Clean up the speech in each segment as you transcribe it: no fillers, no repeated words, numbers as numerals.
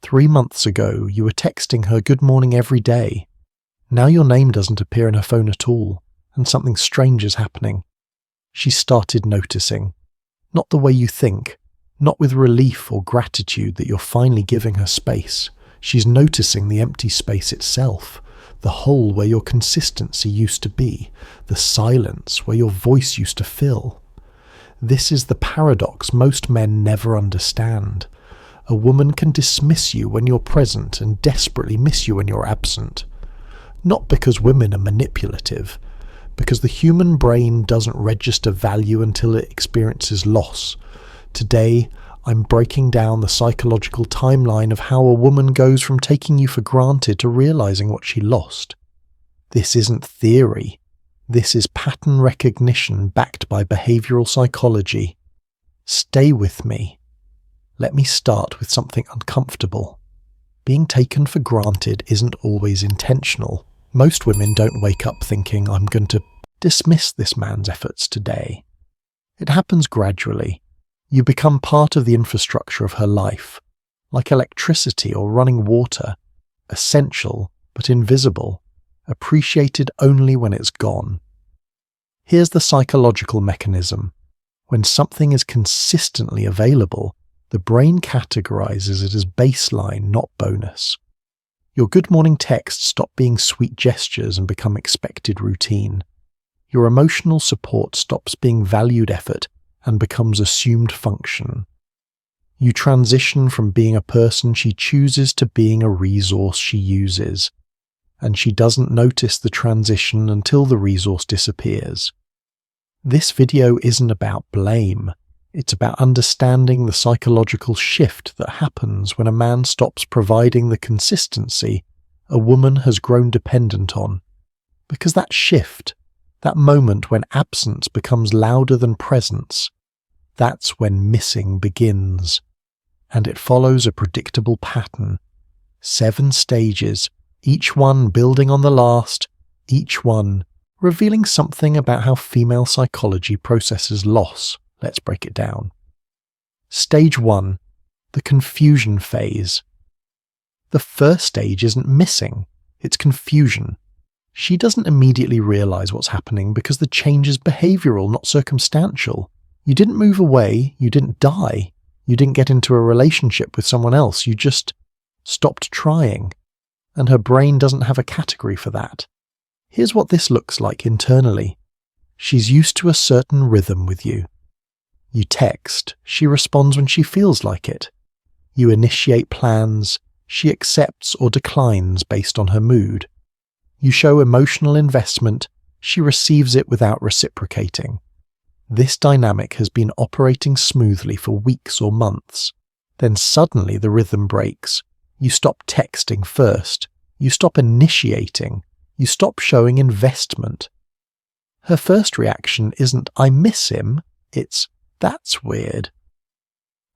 3 months ago, you were texting her good morning every day. Now your name doesn't appear in her phone at all, and something strange is happening. She started noticing. Not the way you think, not with relief or gratitude that you're finally giving her space. She's noticing the empty space itself, the hole where your consistency used to be, the silence where your voice used to fill. This is the paradox most men never understand. A woman can dismiss you when you're present and desperately miss you when you're absent. Not because women are manipulative, because the human brain doesn't register value until it experiences loss. Today, I'm breaking down the psychological timeline of how a woman goes from taking you for granted to realizing what she lost. This isn't theory. This is pattern recognition backed by behavioral psychology. Stay with me. Let me start with something uncomfortable. Being taken for granted isn't always intentional. Most women don't wake up thinking, I'm going to dismiss this man's efforts today. It happens gradually. You become part of the infrastructure of her life, like electricity or running water, essential but invisible, appreciated only when it's gone. Here's the psychological mechanism. When something is consistently available, the brain categorizes it as baseline, not bonus. Your good morning texts stop being sweet gestures and become expected routine. Your emotional support stops being valued effort and becomes assumed function. You transition from being a person she chooses to being a resource she uses, and she doesn't notice the transition until the resource disappears. This video isn't about blame. It's about understanding the psychological shift that happens when a man stops providing the consistency a woman has grown dependent on. Because that shift, that moment when absence becomes louder than presence, that's when missing begins. And it follows a predictable pattern. 7 stages, each one building on the last, each one revealing something about how female psychology processes loss. Let's break it down. Stage 1, the confusion phase. The first stage isn't missing, it's confusion. She doesn't immediately realize what's happening because the change is behavioral, not circumstantial. You didn't move away, you didn't die, you didn't get into a relationship with someone else, you just stopped trying. And her brain doesn't have a category for that. Here's what this looks like internally. She's used to a certain rhythm with you. You text, she responds when she feels like it. You initiate plans, she accepts or declines based on her mood. You show emotional investment, she receives it without reciprocating. This dynamic has been operating smoothly for weeks or months. Then suddenly the rhythm breaks. You stop texting first. You stop initiating. You stop showing investment. Her first reaction isn't, I miss him, it's, that's weird.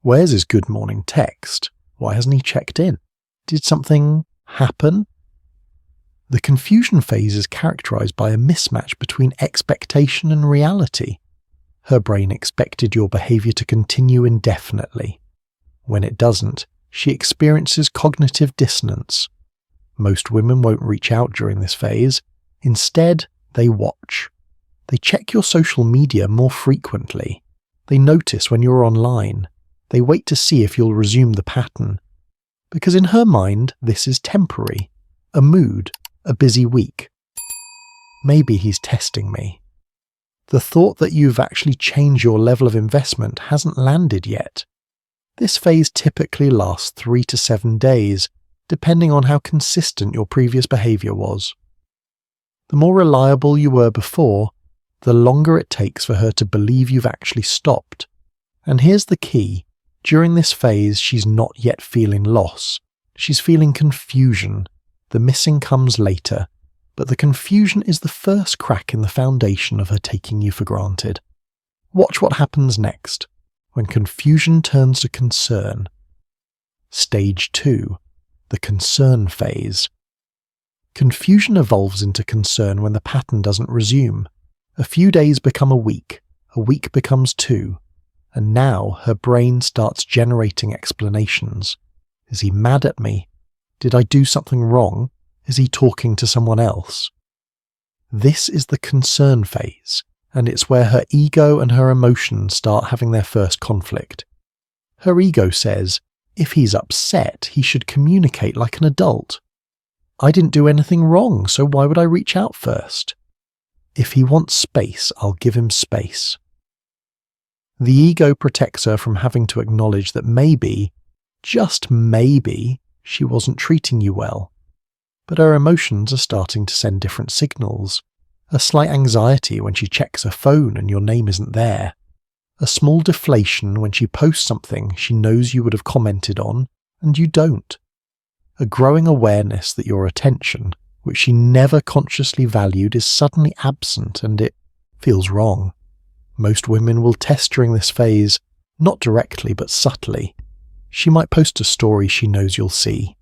Where's his good morning text? Why hasn't he checked in? Did something happen? The confusion phase is characterized by a mismatch between expectation and reality. Her brain expected your behavior to continue indefinitely. When it doesn't, she experiences cognitive dissonance. Most women won't reach out during this phase. Instead, they watch. They check your social media more frequently. They notice when you're online. They wait to see if you'll resume the pattern. Because in her mind, this is temporary. A mood, a busy week. Maybe he's testing me. The thought that you've actually changed your level of investment hasn't landed yet. This phase typically lasts 3 to 7 days, depending on how consistent your previous behavior was. The more reliable you were before, the longer it takes for her to believe you've actually stopped. And here's the key. During this phase, she's not yet feeling loss. She's feeling confusion. The missing comes later, but the confusion is the first crack in the foundation of her taking you for granted. Watch what happens next, when confusion turns to concern. Stage 2, the concern phase. Confusion evolves into concern when the pattern doesn't resume. A few days become a week becomes 2, and now her brain starts generating explanations. Is he mad at me? Did I do something wrong? Is he talking to someone else? This is the concern phase, and it's where her ego and her emotions start having their first conflict. Her ego says, if he's upset, he should communicate like an adult. I didn't do anything wrong, so why would I reach out first? If he wants space, I'll give him space. The ego protects her from having to acknowledge that maybe, just maybe, she wasn't treating you well. But her emotions are starting to send different signals. A slight anxiety when she checks her phone and your name isn't there. A small deflation when she posts something she knows you would have commented on and you don't. A growing awareness that your attention, which she never consciously valued, is suddenly absent and it feels wrong. Most women will test during this phase, not directly but subtly. She might post a story she knows you'll see.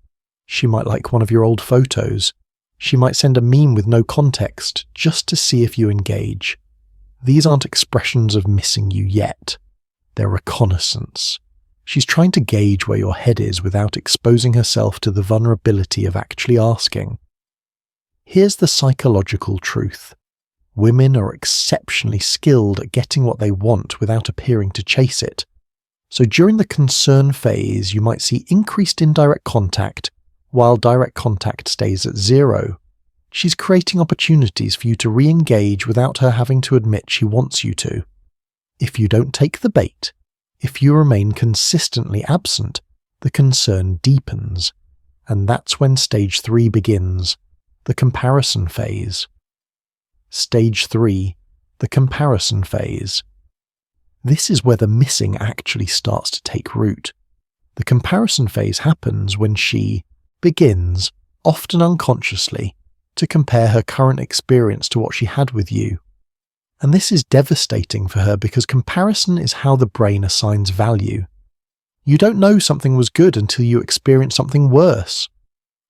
She might like one of your old photos. She might send a meme with no context just to see if you engage. These aren't expressions of missing you yet. They're reconnaissance. She's trying to gauge where your head is without exposing herself to the vulnerability of actually asking. Here's the psychological truth. Women are exceptionally skilled at getting what they want without appearing to chase it. So during the concern phase, you might see increased indirect contact, while direct contact stays at 0. She's creating opportunities for you to re-engage without her having to admit she wants you to. If you don't take the bait, if you remain consistently absent, the concern deepens. And that's when stage 3 begins, the comparison phase. Stage 3, the comparison phase. This is where the missing actually starts to take root. The comparison phase happens when she begins, often unconsciously, to compare her current experience to what she had with you. And this is devastating for her because comparison is how the brain assigns value. You don't know something was good until you experience something worse.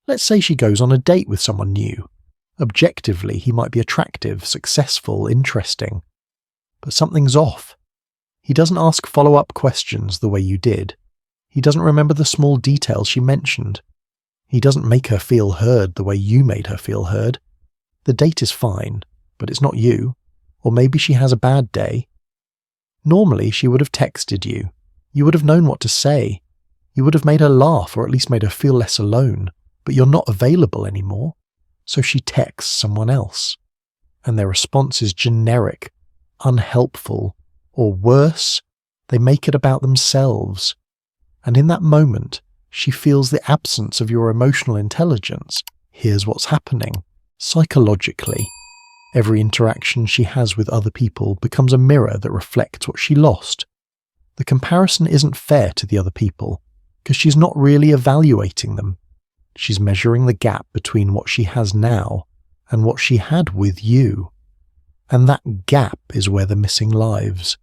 Let's say she goes on a date with someone new. Objectively, he might be attractive, successful, interesting. But something's off. He doesn't ask follow-up questions the way you did. He doesn't remember the small details she mentioned. He doesn't make her feel heard the way you made her feel heard. The date is fine, but it's not you. Or maybe she has a bad day. Normally, she would have texted you. You would have known what to say. You would have made her laugh or at least made her feel less alone. But you're not available anymore. So she texts someone else. And their response is generic, unhelpful, or worse, they make it about themselves. And in that moment, she feels the absence of your emotional intelligence. Here's what's happening. Psychologically, every interaction she has with other people becomes a mirror that reflects what she lost. The comparison isn't fair to the other people, because she's not really evaluating them. She's measuring the gap between what she has now and what she had with you. And that gap is where the missing lives.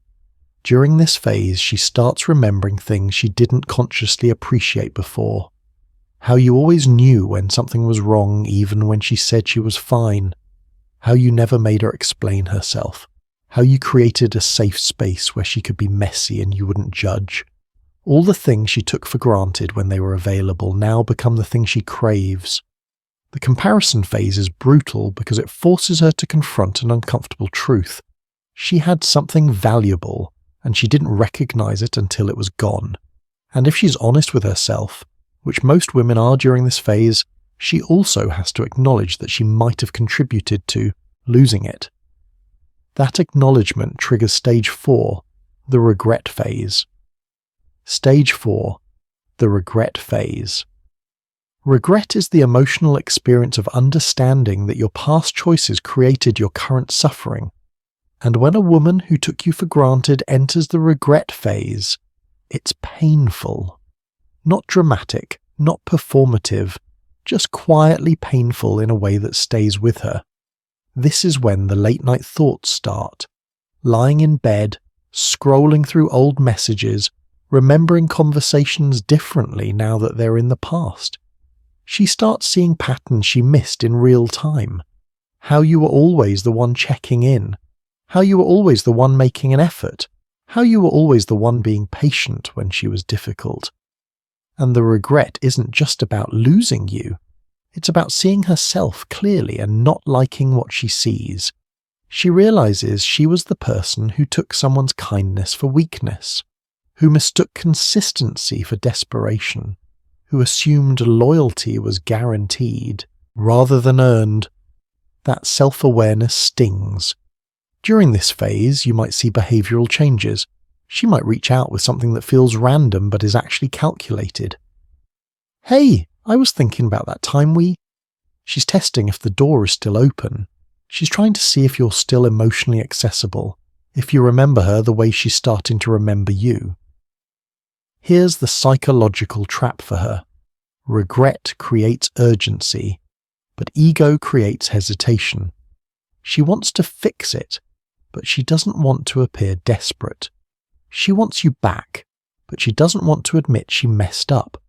During this phase, she starts remembering things she didn't consciously appreciate before. How you always knew when something was wrong even when she said she was fine. How you never made her explain herself. How you created a safe space where she could be messy and you wouldn't judge. All the things she took for granted when they were available now become the thing she craves. The comparison phase is brutal because it forces her to confront an uncomfortable truth. She had something valuable, and she didn't recognize it until it was gone. And if she's honest with herself, which most women are during this phase, she also has to acknowledge that she might have contributed to losing it. That acknowledgement triggers stage 4, the regret phase. Stage 4, the regret phase. Regret is the emotional experience of understanding that your past choices created your current suffering. And when a woman who took you for granted enters the regret phase, it's painful. Not dramatic, not performative, just quietly painful in a way that stays with her. This is when the late-night thoughts start. Lying in bed, scrolling through old messages, remembering conversations differently now that they're in the past. She starts seeing patterns she missed in real time. How you were always the one checking in. How you were always the one making an effort. How you were always the one being patient when she was difficult. And the regret isn't just about losing you. It's about seeing herself clearly and not liking what she sees. She realizes she was the person who took someone's kindness for weakness, who mistook consistency for desperation, who assumed loyalty was guaranteed rather than earned. That self-awareness stings. During this phase, you might see behavioral changes. She might reach out with something that feels random but is actually calculated. "Hey, I was thinking about that time She's testing if the door is still open. She's trying to see if you're still emotionally accessible, if you remember her the way she's starting to remember you. Here's the psychological trap for her. Regret creates urgency, but ego creates hesitation. She wants to fix it, but she doesn't want to appear desperate. She wants you back, but she doesn't want to admit she messed up.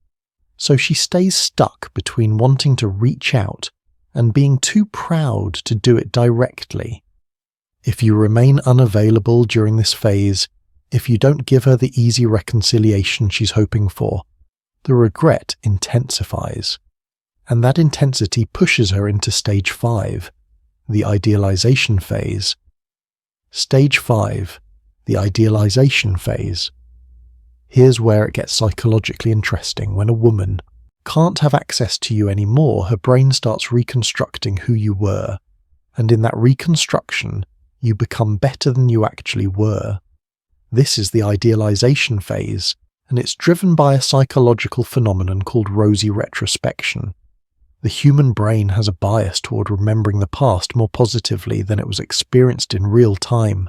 So she stays stuck between wanting to reach out and being too proud to do it directly. If you remain unavailable during this phase, if you don't give her the easy reconciliation she's hoping for, the regret intensifies. And that intensity pushes her into stage 5, the idealization phase. Stage 5, the idealization phase. Here's where it gets psychologically interesting. When a woman can't have access to you anymore, her brain starts reconstructing who you were, and in that reconstruction, you become better than you actually were. This is the idealization phase, and it's driven by a psychological phenomenon called rosy retrospection. The human brain has a bias toward remembering the past more positively than it was experienced in real time.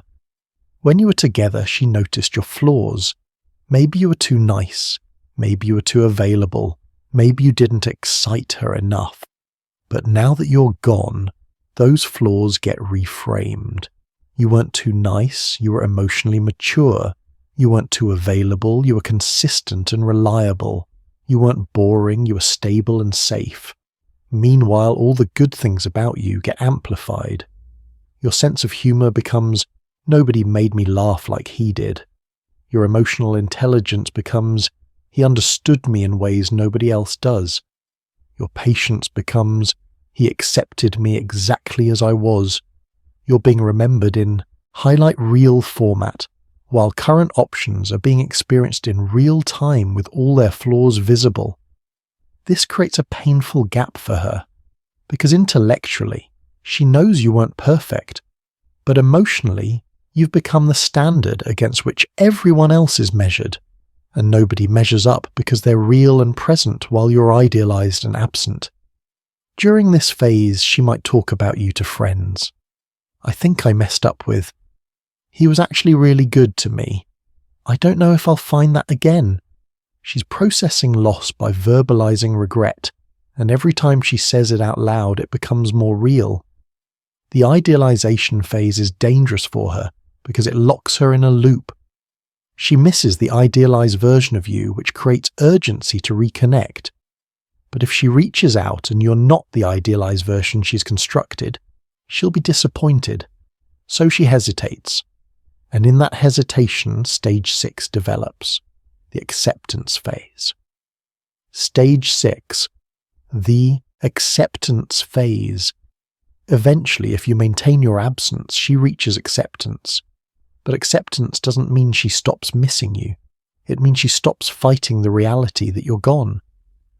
When you were together, she noticed your flaws. Maybe you were too nice, maybe you were too available, maybe you didn't excite her enough. But now that you're gone, those flaws get reframed. You weren't too nice, you were emotionally mature. You weren't too available, you were consistent and reliable. You weren't boring, you were stable and safe. Meanwhile, all the good things about you get amplified. Your sense of humor becomes, "Nobody made me laugh like he did." Your emotional intelligence becomes, "He understood me in ways nobody else does." Your patience becomes, "He accepted me exactly as I was." You're being remembered in highlight reel format, while current options are being experienced in real time with all their flaws visible. This creates a painful gap for her, because intellectually, she knows you weren't perfect, but emotionally, you've become the standard against which everyone else is measured, and nobody measures up because they're real and present while you're idealized and absent. During this phase, she might talk about you to friends. "I think I messed up with. He was actually really good to me. I don't know if I'll find that again." She's processing loss by verbalizing regret, and every time she says it out loud, it becomes more real. The idealization phase is dangerous for her because it locks her in a loop. She misses the idealized version of you, which creates urgency to reconnect. But if she reaches out and you're not the idealized version she's constructed, she'll be disappointed. So she hesitates. And in that hesitation, stage 6 develops, the acceptance phase. Stage 6, the acceptance phase. Eventually, if you maintain your absence, she reaches acceptance. But acceptance doesn't mean she stops missing you. It means she stops fighting the reality that you're gone.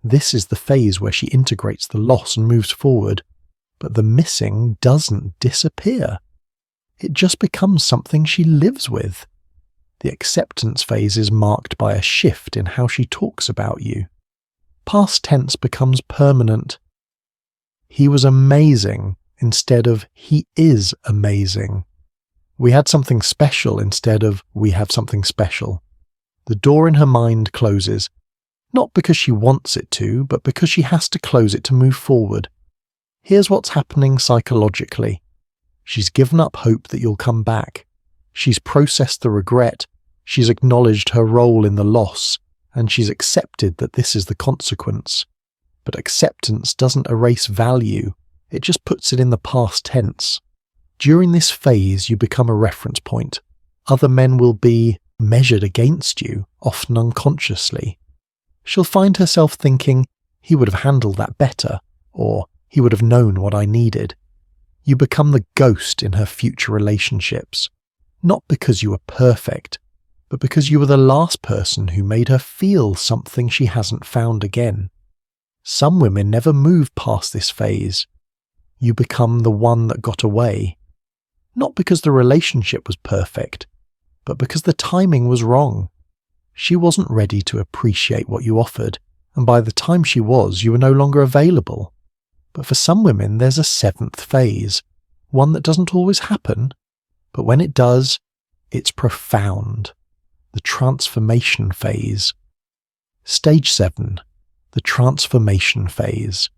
This is the phase where she integrates the loss and moves forward. But the missing doesn't disappear. It just becomes something she lives with. The acceptance phase is marked by a shift in how she talks about you. Past tense becomes permanent. "He was amazing" instead of "he is amazing." "We had something special" instead of "we have something special." The door in her mind closes, not because she wants it to, but because she has to close it to move forward. Here's what's happening psychologically. She's given up hope that you'll come back. She's processed the regret. She's acknowledged her role in the loss, and she's accepted that this is the consequence. But acceptance doesn't erase value. It just puts it in the past tense. During this phase, you become a reference point. Other men will be measured against you, often unconsciously. She'll find herself thinking, he would have handled that better, or he would have known what I needed. You become the ghost in her future relationships, not because you were perfect, but because you were the last person who made her feel something she hasn't found again. Some women never move past this phase. You become the one that got away, not because the relationship was perfect, but because the timing was wrong. She wasn't ready to appreciate what you offered, and by the time she was, you were no longer available. But for some women, there's a seventh phase, one that doesn't always happen, but when it does, it's profound. The transformation phase. Stage 7. The transformation phase.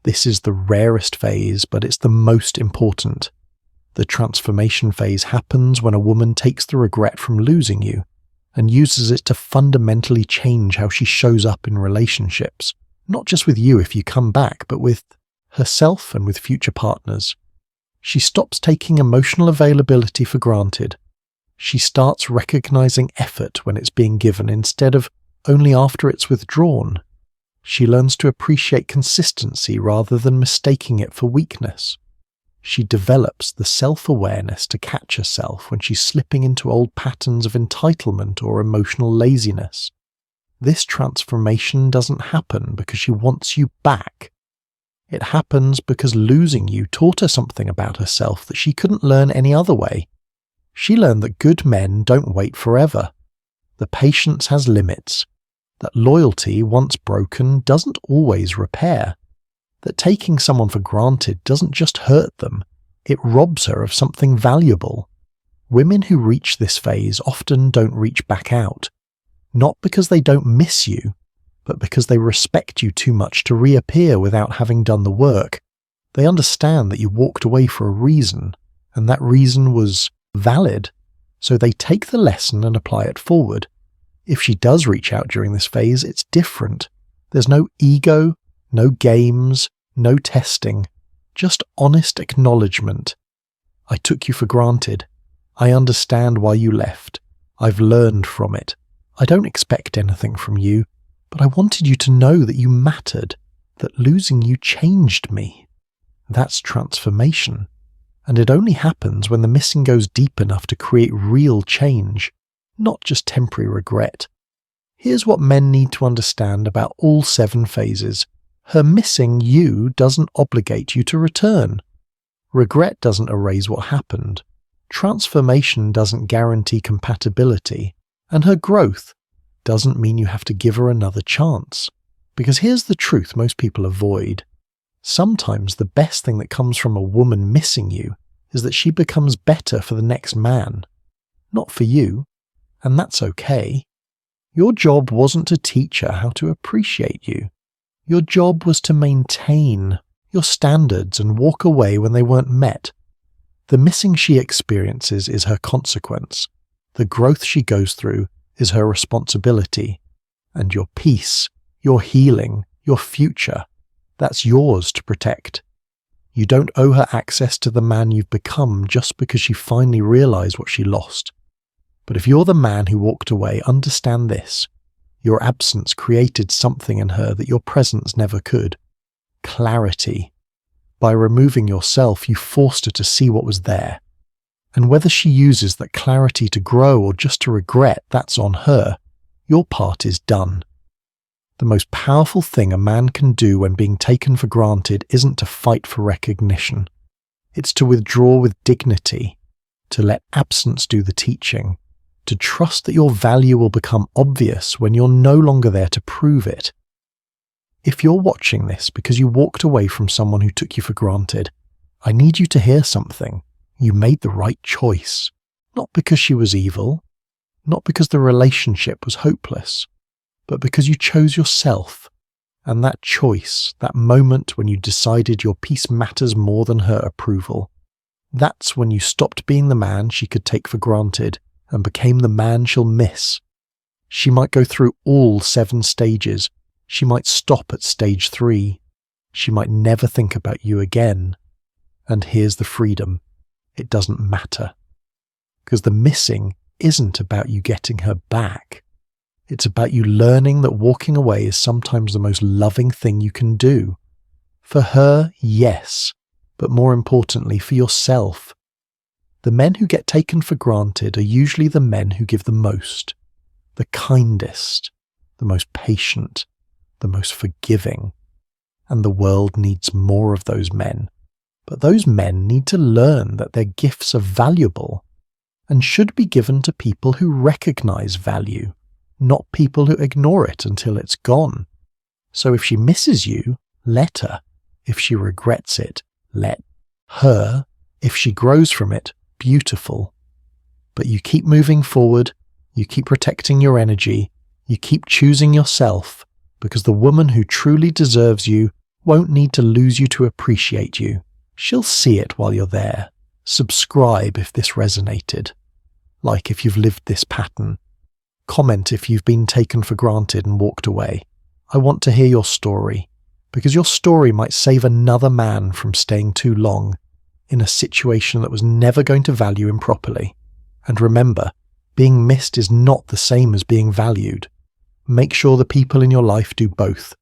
This is the rarest phase, but it's the most important. The transformation phase happens when a woman takes the regret from losing you and uses it to fundamentally change how she shows up in relationships, not just with you if you come back, but with herself and with future partners. She stops taking emotional availability for granted. She starts recognizing effort when it's being given instead of only after it's withdrawn. She learns to appreciate consistency rather than mistaking it for weakness. She develops the self-awareness to catch herself when she's slipping into old patterns of entitlement or emotional laziness. This transformation doesn't happen because she wants you back. It happens because losing you taught her something about herself that she couldn't learn any other way. She learned that good men don't wait forever. The patience has limits. That loyalty, once broken, doesn't always repair. That taking someone for granted doesn't just hurt them, it robs her of something valuable. Women who reach this phase often don't reach back out, not because they don't miss you, but because they respect you too much to reappear without having done the work. They understand that you walked away for a reason, and that reason was valid, so they take the lesson and apply it forward. If she does reach out during this phase, it's different. There's no ego, no games, no testing, just honest acknowledgement. I took you for granted. I understand why you left. I've learned from it. I don't expect anything from you, but I wanted you to know that you mattered, that losing you changed me. That's transformation, and it only happens when the missing goes deep enough to create real change, not just temporary regret. Here's what men need to understand about all 7 phases. Her missing you doesn't obligate you to return. Regret doesn't erase what happened. Transformation doesn't guarantee compatibility. And her growth doesn't mean you have to give her another chance. Because here's the truth most people avoid. Sometimes the best thing that comes from a woman missing you is that she becomes better for the next man. Not for you. And that's okay. Your job wasn't to teach her how to appreciate you. Your job was to maintain your standards and walk away when they weren't met. The missing she experiences is her consequence. The growth she goes through is her responsibility. And your peace, your healing, your future, that's yours to protect. You don't owe her access to the man you've become just because she finally realized what she lost. But if you're the man who walked away, understand this. Your absence created something in her that your presence never could. Clarity. By removing yourself, you forced her to see what was there. And whether she uses that clarity to grow or just to regret, that's on her. Your part is done. The most powerful thing a man can do when being taken for granted isn't to fight for recognition. It's to withdraw with dignity, to let absence do the teaching, to trust that your value will become obvious when you're no longer there to prove it. If you're watching this because you walked away from someone who took you for granted, I need you to hear something. You made the right choice. Not because she was evil, not because the relationship was hopeless, but because you chose yourself. And that choice, that moment when you decided your peace matters more than her approval, that's when you stopped being the man she could take for granted and became the man she'll miss. She might go through all 7 stages. She might stop at stage 3. She might never think about you again. And here's the freedom. It doesn't matter. Because the missing isn't about you getting her back. It's about you learning that walking away is sometimes the most loving thing you can do. For her, yes, but more importantly, for yourself. The men who get taken for granted are usually the men who give the most, the kindest, the most patient, the most forgiving. And the world needs more of those men. But those men need to learn that their gifts are valuable and should be given to people who recognize value, not people who ignore it until it's gone. So if she misses you, let her. If she regrets it, let her. If she grows from it, beautiful. But you keep moving forward, you keep protecting your energy, you keep choosing yourself, because the woman who truly deserves you won't need to lose you to appreciate you. She'll see it while you're there. Subscribe if this resonated. Like if you've lived this pattern. Comment if you've been taken for granted and walked away. I want to hear your story, because your story might save another man from staying too long in a situation that was never going to value him properly. And remember, being missed is not the same as being valued. Make sure the people in your life do both.